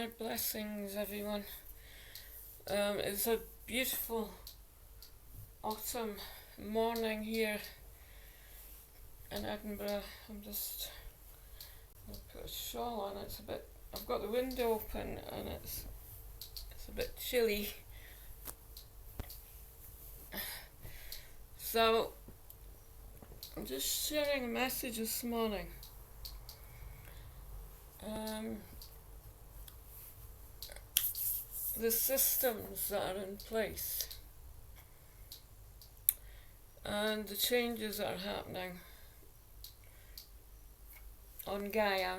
My blessings, everyone. It's a beautiful autumn morning here in Edinburgh. I'm just going to put a shawl on. I've got the window open and it's a bit chilly. So I'm just sharing a message this morning. The systems that are in place and the changes that are happening on Gaia.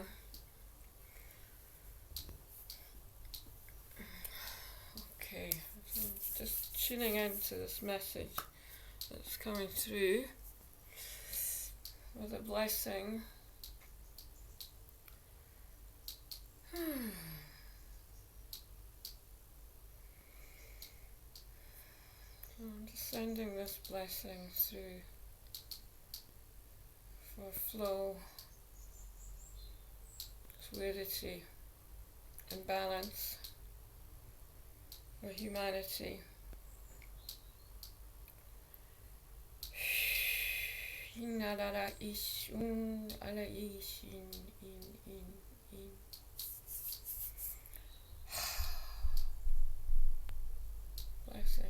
Okay, so I'm just tuning into this message that's coming through with a blessing. I'm just sending this blessing through for flow, fluidity, and balance for humanity. Inadara ishun ala ishin in. Blessings.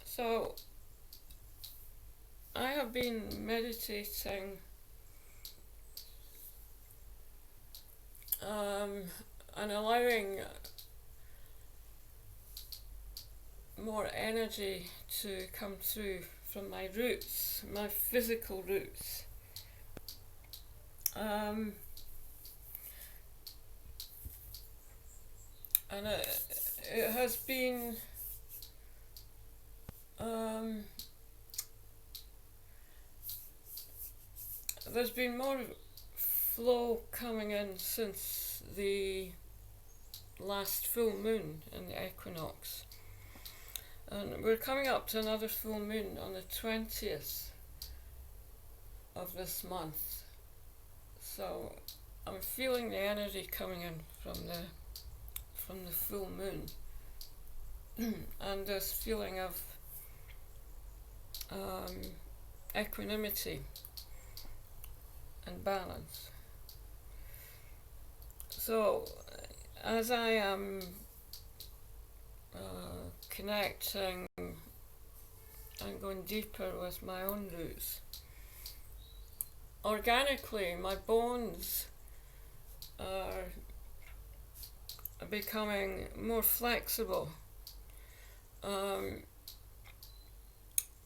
So, I have been meditating and allowing more energy to come through from my roots, my physical roots. And it has been there's been more flow coming in since the last full moon in the equinox, and we're coming up to another full moon on the 20th of this month, so I'm feeling the energy coming in from the full moon and this feeling of equanimity and balance. So as I am connecting and going deeper with my own roots, organically my bones are becoming more flexible.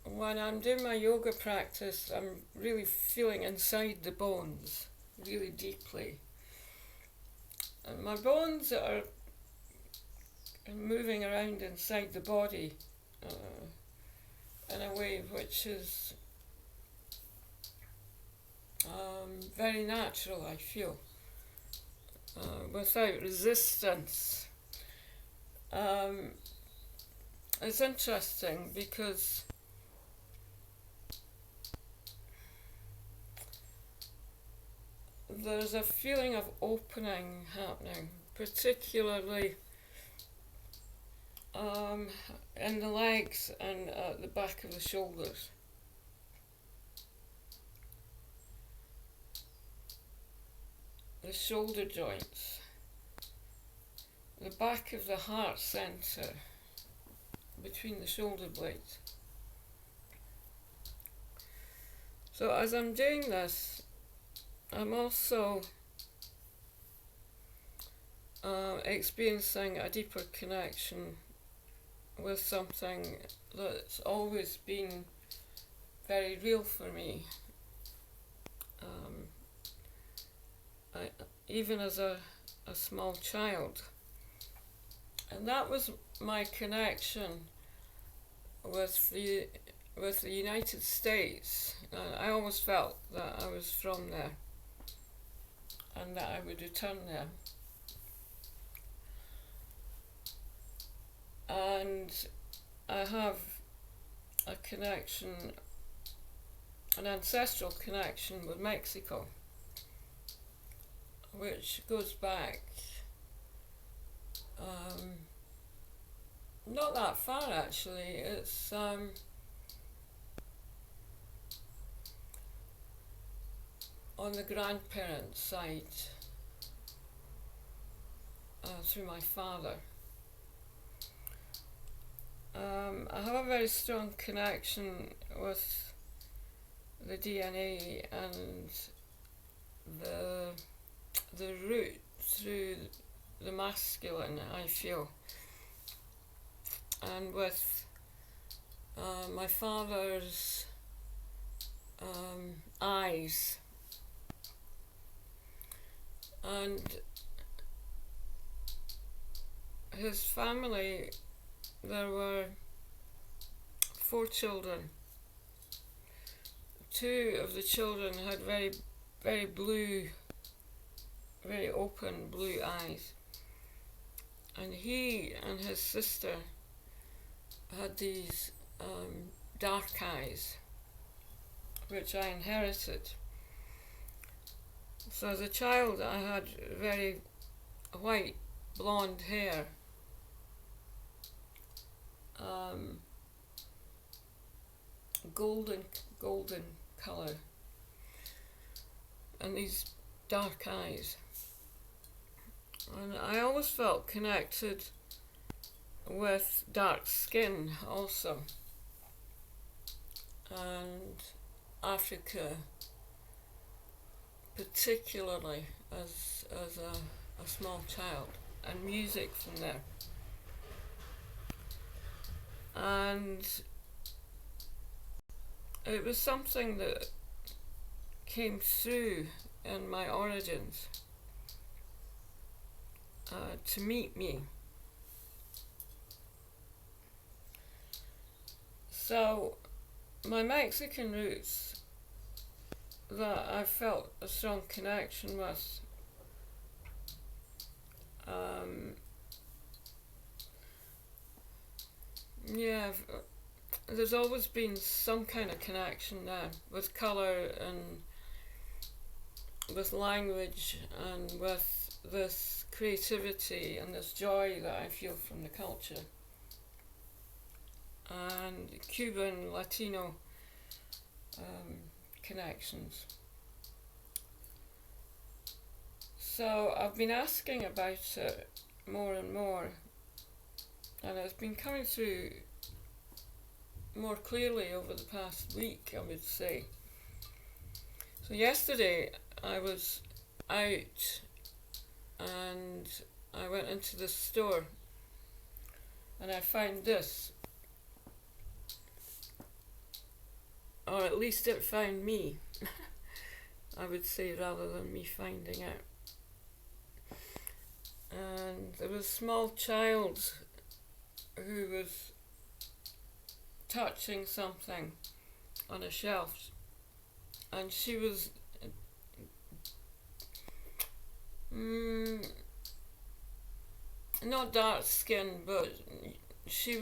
When I'm doing my yoga practice, I'm really feeling inside the bones really deeply, and my bones are moving around inside the body in a way which is very natural, I feel, without resistance. It's interesting because there's a feeling of opening happening, particularly in the legs and at the back of the shoulders. The shoulder joints, the back of the heart center, between the shoulder blades. So as I'm doing this, I'm also experiencing a deeper connection with something that's always been very real for me, even as a small child, and that was my connection with the United States. I always felt that I was from there and that I would return there. And I have a connection, an ancestral connection with Mexico, which goes back not that far actually. It's on the grandparents' side through my father. I have a very strong connection with the DNA and the root through the masculine, I feel, and with my father's eyes, and his family. There were 4 children. 2 of the children had very blue, very open blue eyes, and he and his sister had these dark eyes, which I inherited. So as a child I had very white blonde hair, golden colour, and these dark eyes, and I always felt connected with dark skin also, and Africa particularly as a small child, and music from there. And it was something that came through in my origins to meet me. So my Mexican roots that I felt a strong connection with, there's always been some kind of connection there with colour and with language and with this creativity and this joy that I feel from the culture, and Cuban, Latino connections. So I've been asking about it more and more, and it's been coming through more clearly over the past week, I would say. So yesterday I was out and I went into the store and I found this, or at least it found me, I would say, rather than me finding out. And there was a small child who was touching something on a shelf, and she was not dark skinned, but she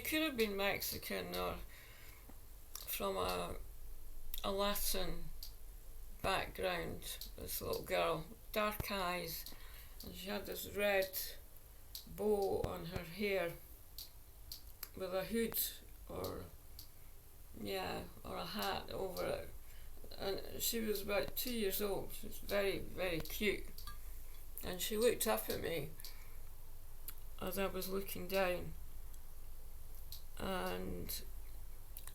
could have been Mexican or from a Latin background, this little girl, dark eyes, and she had this red bow on her hair with a hood or a hat over it, and she was about 2 years old. She was very, very cute, and she looked up at me as I was looking down, and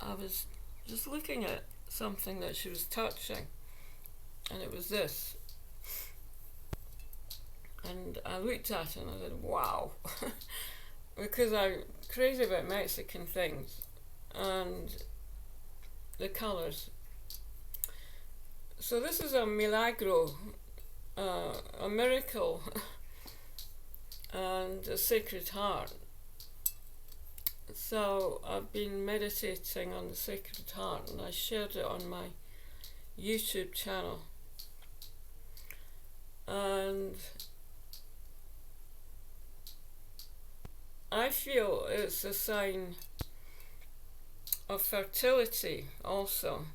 I was just looking at something that she was touching, and it was this, and I looked at it and I said, wow. Because I'm crazy about Mexican things and the colours. So this is a milagro, a miracle, and a Sacred Heart. So I've been meditating on the Sacred Heart, and I shared it on my YouTube channel, and I feel it's a sign of fertility also.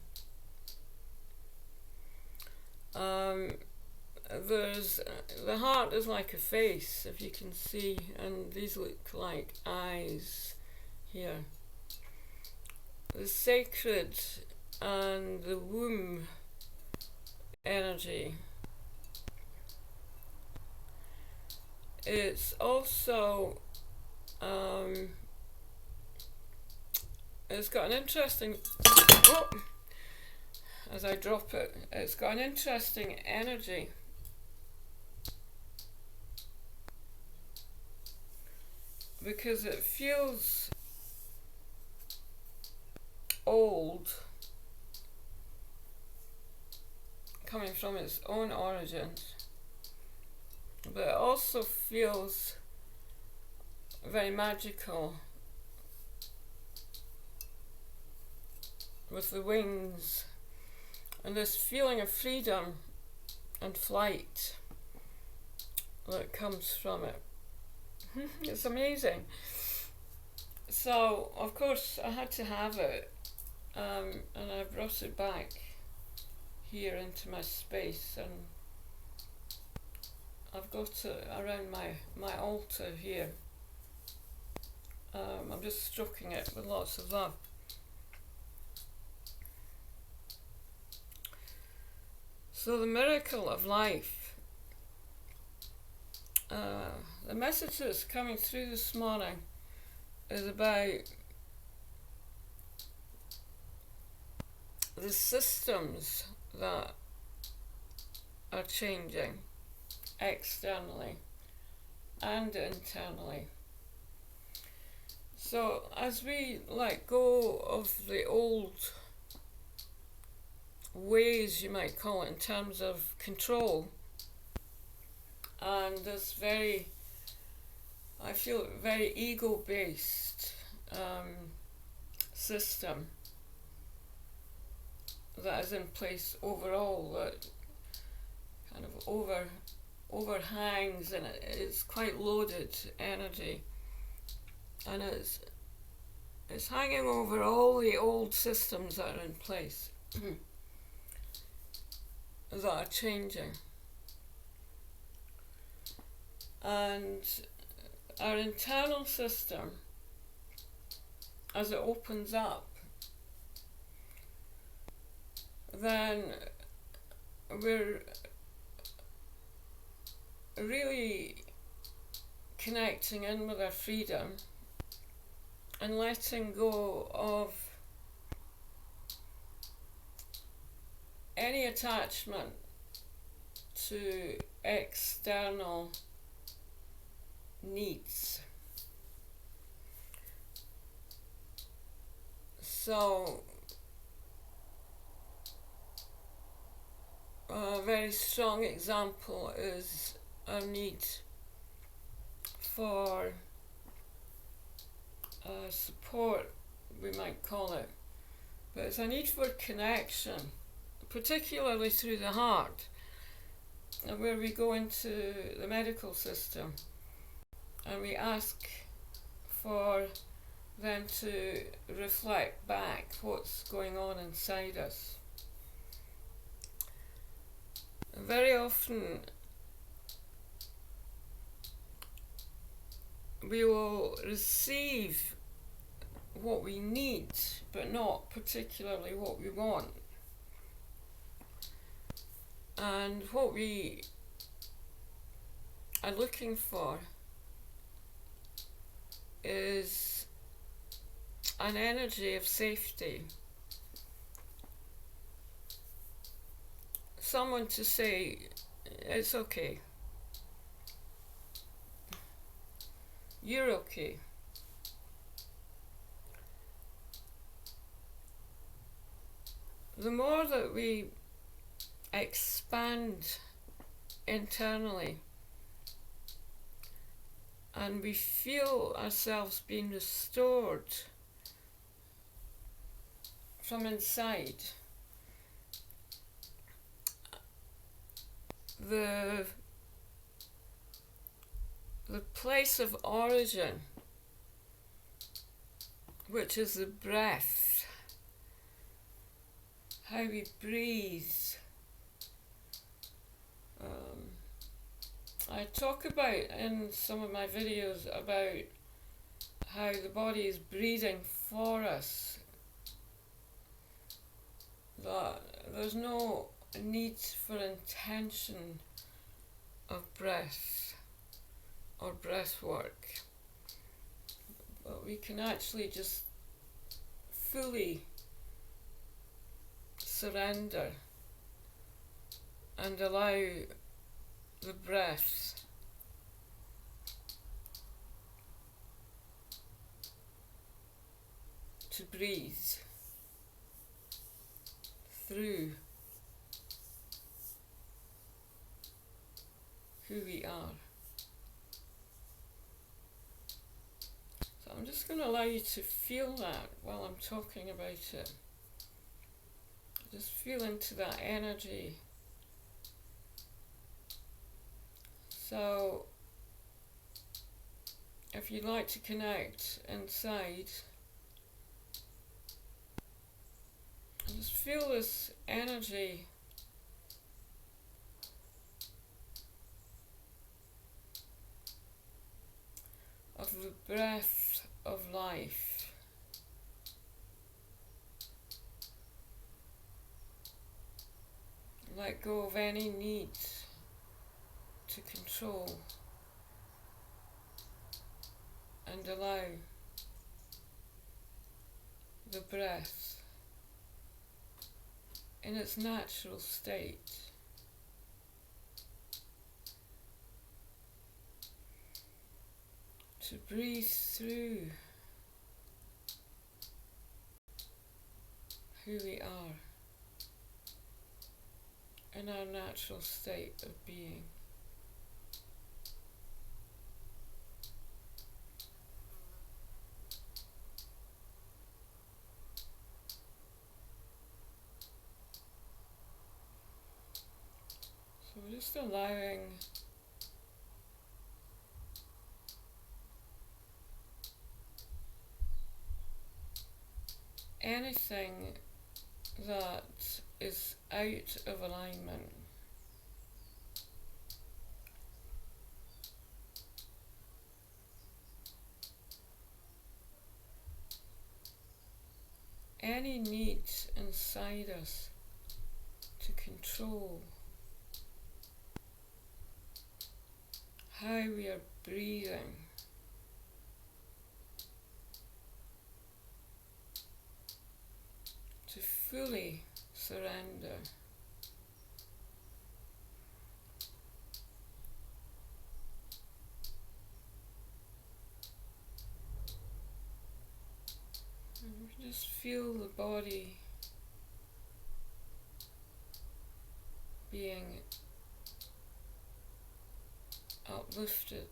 There's the heart is like a face, if you can see, and these look like eyes here. The sacred and the womb energy. It's also it's got an interesting as I drop it, it's got an interesting energy. Because it feels old, coming from its own origins, but it also feels very magical with the wings and this feeling of freedom and flight that comes from it. It's amazing. So of course I had to have it, and I brought it back here into my space, and I've got it around my altar here. I'm just stroking it with lots of love. So the miracle of life, the message that's coming through this morning is about the systems that are changing externally and internally. So as we let go of the old ways, you might call it, in terms of control, and this very, I feel, very ego-based system that is in place overall, that kind of overhangs, and it's quite loaded energy, and it's hanging over all the old systems that are in place that are changing. And our internal system, as it opens up, then we're really connecting in with our freedom and letting go of any attachment to external needs. So a very strong example is our need for support, we might call it, but it's a need for connection, particularly through the heart, where we go into the medical system and we ask for them to reflect back what's going on inside us. Very often we will receive what we need, but not particularly what we want. And what we are looking for is an energy of safety. Someone to say, it's okay. You're okay. The more that we expand internally and we feel ourselves being restored from inside, the place of origin which is the breath, how we breathe. I talk about in some of my videos about how the body is breathing for us, that there's no need for intention of breath or breath work, but we can actually just fully surrender and allow the breath to breathe through who we are. So I'm just going to allow you to feel that while I'm talking about it. Just feel into that energy. So if you'd like to connect inside, just feel this energy of the breath of life. Let go of any need to control and allow the breath in its natural state to breathe through who we are in our natural state of being. So we're just allowing anything that is out of alignment, any need inside us to control how we are breathing, to fully surrender. And just feel the body being uplifted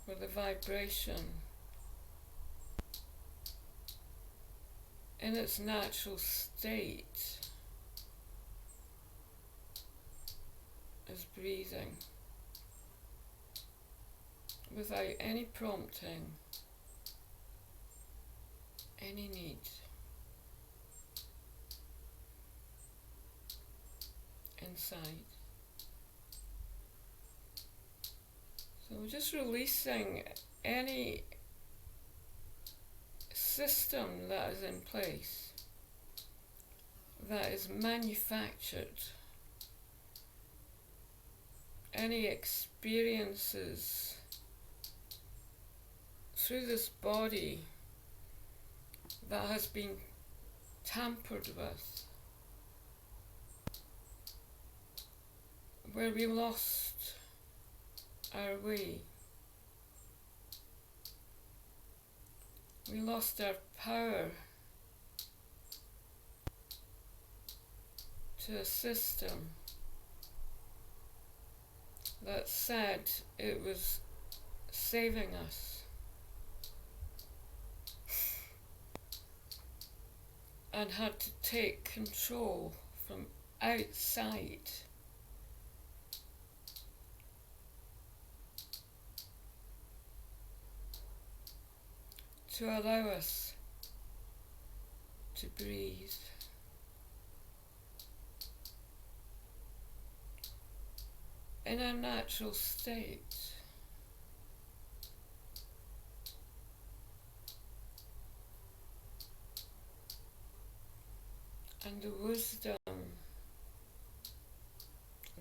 with the vibration in its natural state as breathing, without any prompting, any need. Inside. So we're just releasing any system that is in place, that is manufactured, any experiences through this body that has been tampered with, where we lost our way. We lost our power to a system that said it was saving us and had to take control from outside. to allow us to breathe in our natural state. And the wisdom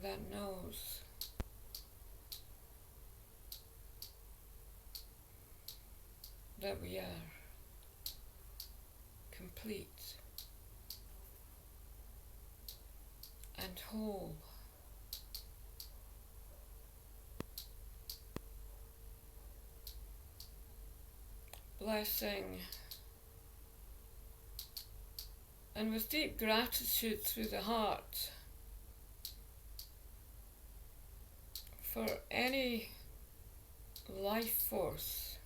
that knows that we are complete and whole. Blessing and with deep gratitude through the heart for any life force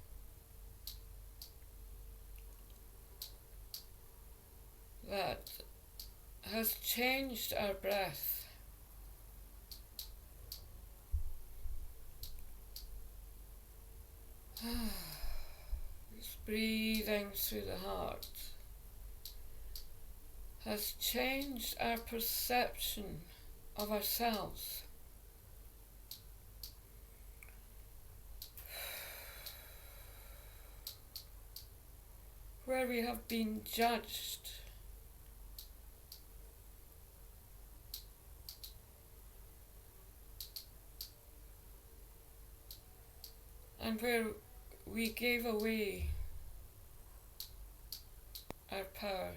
that has changed our breath, just breathing through the heart, has changed our perception of ourselves. Where we have been judged and where we gave away our power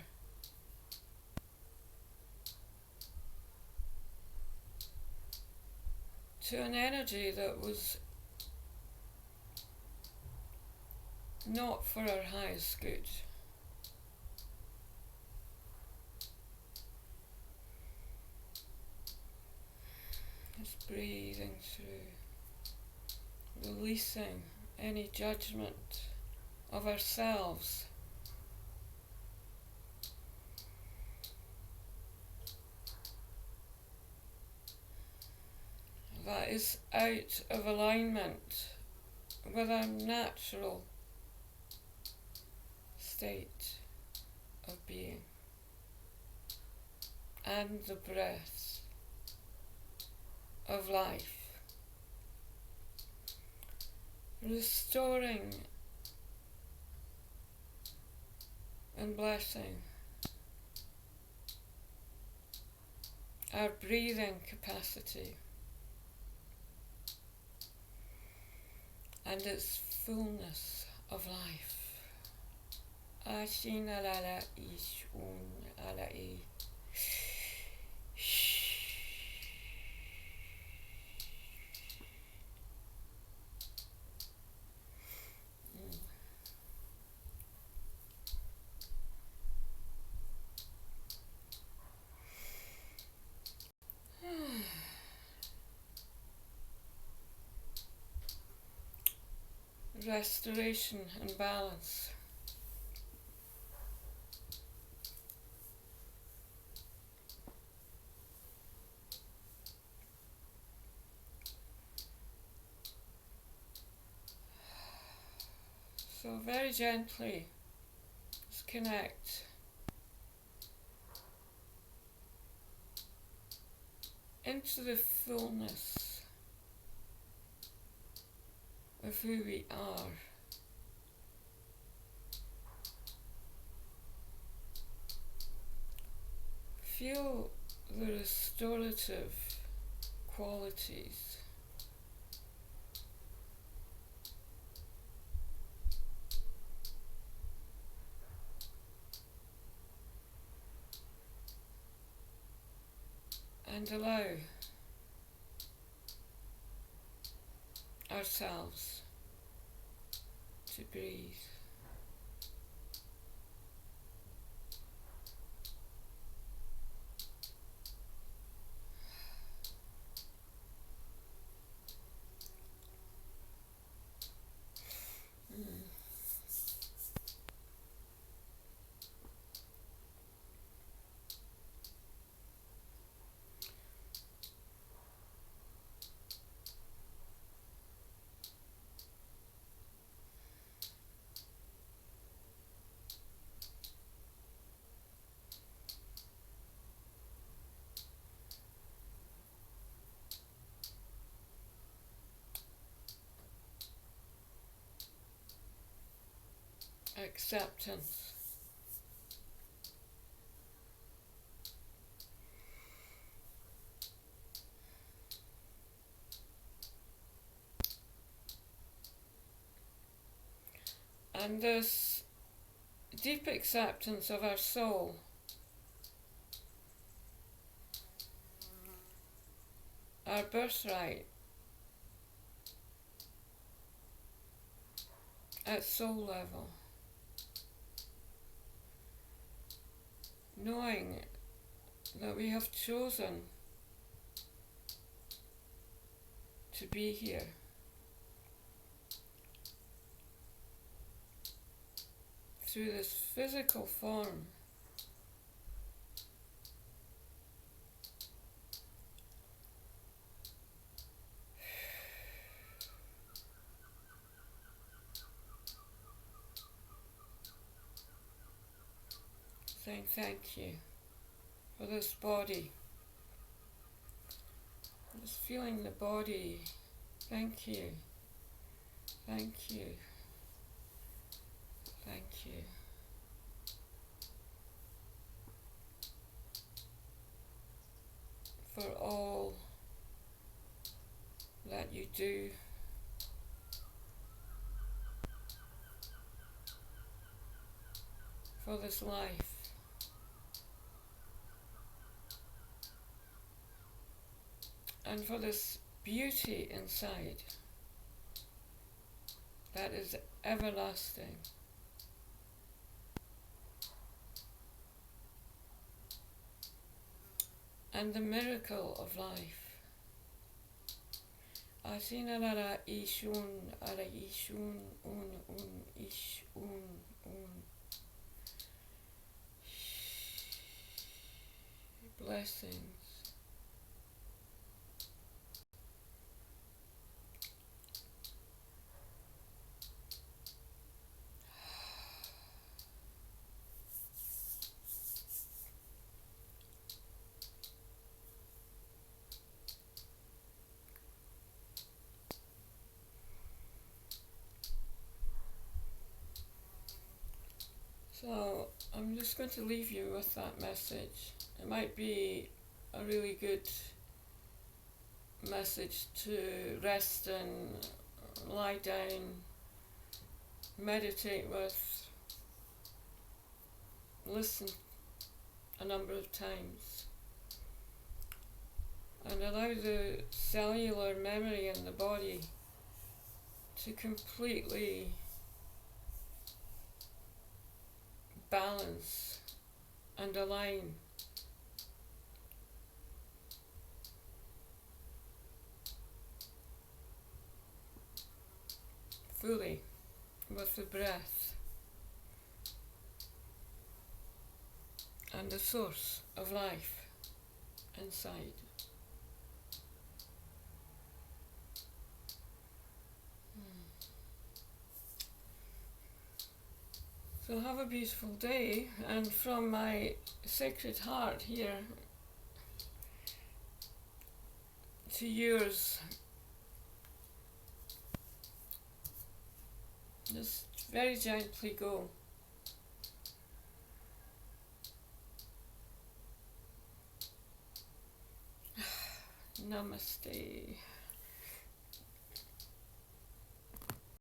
to an energy that was not for our highest good. Just breathing through, releasing any judgment of ourselves that is out of alignment with our natural state of being and the breath of life, restoring and blessing our breathing capacity and its fullness of life. Ashin alala ishun ala e. Restoration and balance. So very gently, just connect into the fullness of who we are. Feel the restorative qualities and allow ourselves to breathe. acceptance. And this deep acceptance of our soul our birthright at soul level, knowing that we have chosen to be here. Through this physical form, saying thank you for this body, just feeling the body, thank you, thank you, thank you. For all that you do, for this life, and for this beauty inside that is everlasting. And the miracle of life. Asina ara ishun ara ishun un ish un. Blessings. So I'm just going to leave you with that message. It might be a really good message to rest and lie down, meditate with, listen a number of times, and allow the cellular memory in the body to completely balance and align fully with the breath and the source of life inside. So have a beautiful day, and from my sacred heart here to yours, just very gently go. Namaste.